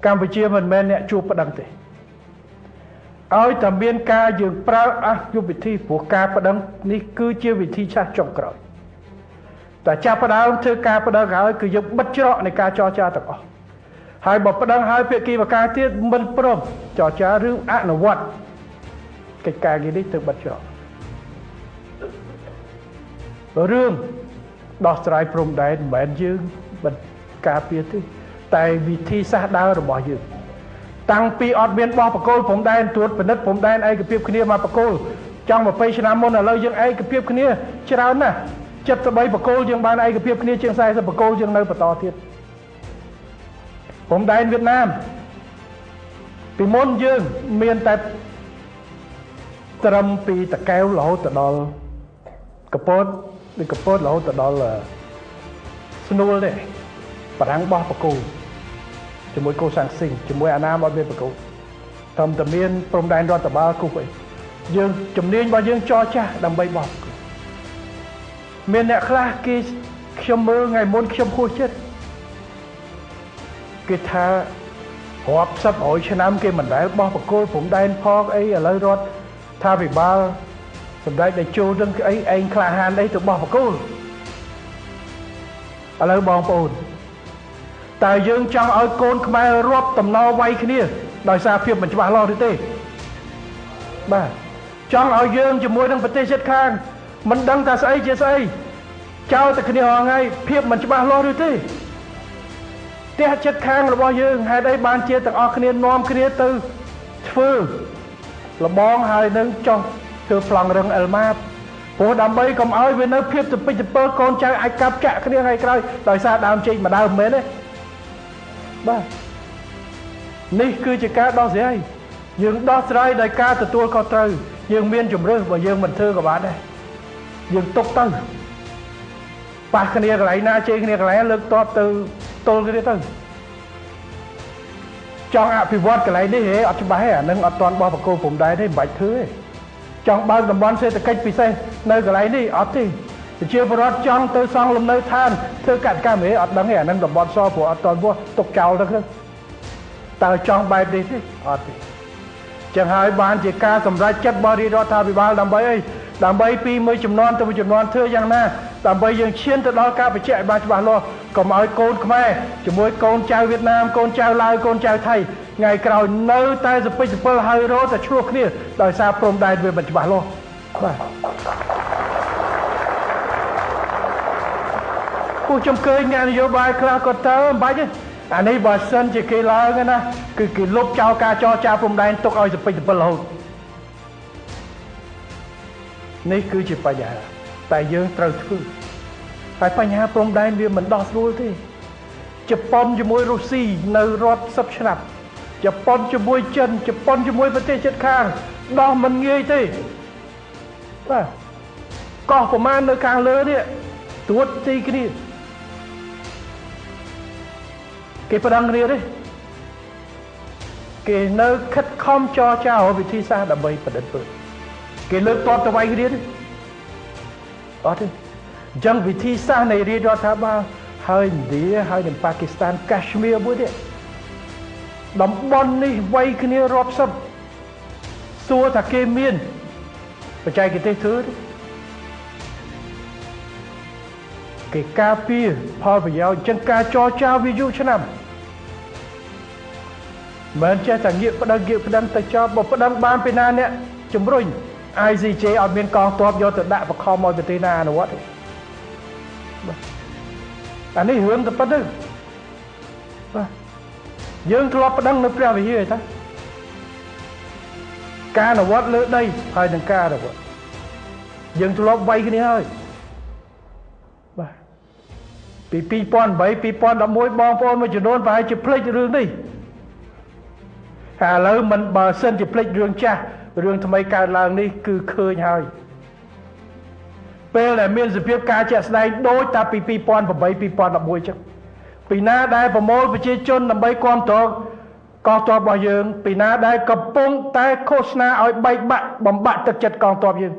កម្ពុជាមិនមែនអ្នកជួបប្តឹងទេឲ្យតែមានការយើងប្រើអស់យុទ្ធវិធីព្រោះការប្តឹងនេះគឺជាវិធីឆាស់ចុងក្រោយតែចាប់ផ្ដើមធ្វើការប្តឹងហើយគឺយើងបិទច្រកនៃការចរចាទាំងអស់ហើយបើប្តឹងហើយភាគីម្ខាងទៀតមិនព្រមចរចាឬអនុវត្តកិច្ចការងារនេះទៅបិទច្រករឿងដោះស្រាយព្រំដែនមិនមែនយើងមិនការពារទេតែវិធីសាស្ត្រដើររបស់យើងតាំងពីអត់មានបោះបកគោលព្រំដែនត្រួតពិនិត្យព្រំដែនឯកភាពគ្នាមកបកគោលចង់20ឆ្នាំមុនឥឡូវយើងឯកភាពគ្នាច្រើនណាស់73បកគោលយើងបានឯកភាពគ្នាជាង40បកគោលយើងនៅបន្តទៀតព្រំដែនវៀតណាមពីមុនយើងមានតែត្រឹមពីតកែវរហូតដល់កពតពីកពតរហូតដល់ស្នួលទេបារាំងបោះបកគោលជាមួយកូសាំងស៊ីងជាមួយអាណាមអត់មានបកគោលត្រឹមតែមានព្រំដែនរដ្ឋបាលគូអីយើងជំនាញរបស់យើងចរចាស់ដើម្បីបោះបកគោលមានអ្នកខ្លះគេខ្ញុំមើលថ្ងៃមុនខ្ញុំហួសចិត្តគេថារាប់សិបរយឆ្នាំគេមិនដែលបោះបកគោលព្រំដែនផងអីឥឡូវរដ្ឋថាវិបាលសម្ដេចតេជោនឹងអីឯងក្លាហានអីទៅបោះបកគោលឥឡូវបងប្អូនតើយើងចង់ឲ្យកូនខ្មែររាប់តំណវាយគ្នាដោយសារភាពមិនច្បាស់លាស់ឬទេបាទចង់ឲ្យយើងជាមួយនឹងប្រទេសជិតខាងមិនដឹងថាស្អីជាស្អីចោលតែគ្នាហងៃភាពមិនច្បាស់លាស់ឬទេផ្ទះជិតខាងរបស់យើងហេតុអីបានជាទាំងអស់គ្នានាំគ្នាទៅធ្វើលបងហើយនឹងចោះធ្វើប្លង់រឹងអិលម៉ាបព្រោះដើម្បីកុំឲ្យវានៅភាពទៅពេចទៅពើកូនចៅអាចកាប់ចាក់គ្នាថ្ងៃក្រោយដោយសារដើមចេកមួយដើមមែនទេបាទនេះគឺជាការដោះស្រាយយើងដោះស្រាយដោយការទទួលខុសត្រូវយើងមានជំរឿសបើយើងមិនធ្វើក៏បានដែរយើងទុកទៅប៉ះគ្នាកន្លែងណាជេរគ្នាកន្លែងលើកតបទៅទល់គ្នាទៅចង់អភិវឌ្ឍកន្លែងនេះហេអត់ច្បាស់ទេអានឹងអត់ទាន់បោះបកគោព្រំដែនទេមិនបាច់ធ្វើទេចង់បើកតំបន់សេដ្ឋកិច្ចពិសេសនៅកន្លែងនេះអត់ទេប្រជាពលរដ្ឋចង់ទៅសង់លំនៅឋានធ្វើកសិកម្មហេអត់ដឹងទេអានឹងតំបន់សព្រោះអត់ទាន់ពោះទុកចោលទៅហ្នឹងតើចង់បែបនេះទេអត់ទេចឹងហើយបានជាការសម្រេចចិត្តបរិរដ្ឋាភិបាលដើម្បីអីដើម្បីពីមួយចំនួនទៅមួយចំនួនធ្វើយ៉ាងណាដើម្បីយើងឈានទៅដល់ការបញ្ជាក់ឲ្យបានច្បាស់លាស់កុំឲ្យកូនខ្មែរជាមួយកូនចៅវៀតណាមកូនចៅឡាវកូនចៅថៃថ្ងៃក្រោយនៅតែសពិចសពិលហើយរត់តែឆ្លោះគ្នាដោយសារព្រំដែនវាមិនច្បាស់លាស់បាទពួកខ្ញុំឃើញអ្នកនយោបាយខ្លះគាត់ទៅមិនបាច់ទេអានេះបើសិនជាគេឡើងណាគឺគេលុបចោលការចរចាព្រំដែនទុកឲ្យសពិចសពិលរហូតនេះគឺជាបញ្ហាតែយើងត្រូវធ្វើហើយបញ្ហាព្រំដែនវាមិនដោះស្រួលទេជប៉ុនជាមួយរុស្ស៊ីនៅរាប់សិបឆ្នាំជប៉ុនជាមួយចិនជប៉ុនជាមួយប្រទេសជិតខាងដោះមិនងាយទេបាទកោះប្រមាណនៅខាងលើនេះត្រួតទីគ្នាគេប្តឹងគ្នាទេគេនៅខិតខំចរចារវិធីសាស្ត្រដើម្បីបដិបត្តិគេលើកតបទៅវាយគ្នាទេអត់ទេអញ្ចឹងវិធីសាស្ត្រនៃរាជរដ្ឋាភិបាលហើយឥណ្ឌាហើយនិងប៉ាគីស្ថានកាಶ್មៀរមួយទៀតតំបន់នេះវាយគ្នារាប់សិបសួរថាគេមានបច្ចេកទេសធ្វើទេគេការពារផលប្រយោជន៍អញ្ចឹងការចរចាវាយូរឆ្នាំមិនចេះតែងាកប្តឹងទៅចោលបើប្តឹងបានពីណាអ្នកជំរុញ ICJ អត់មានកងទ័ពយកទៅដាក់បខំឲ្យប្រទេសណាអនុវត្តទេអានេះរឿងទៅប៉ុណ្្នឹងបាទយើងធ្លាប់ប្តឹងនៅព្រះវិហារទេការអនុវត្តលើដីហើយនឹងការអនុវត្តយើងធ្លាប់វាយគ្នាហើយបាទពី2008 2011បងប្អូនមួយចំនួនប្រហែលជាភ្លេចរឿងនេះហើយឥឡូវមិនបើសិនជាភ្លេចរឿងចាស់រឿងថ្មីកើតឡើងនេះគឺឃើញហើយពេលដែលមានសភាពការជាក់ស្ដែងដូចតាពី2008 2011ចឹងពីណាដែលប្រមូលប្រជាជនដើម្បីគ្រប់គ្រងកងទ័ពរបស់យើងពីណាដែលកំពុងតែឃោសនាឲ្យបែកបាក់បំបាក់ទឹកចិត្តកងទ័ពយើង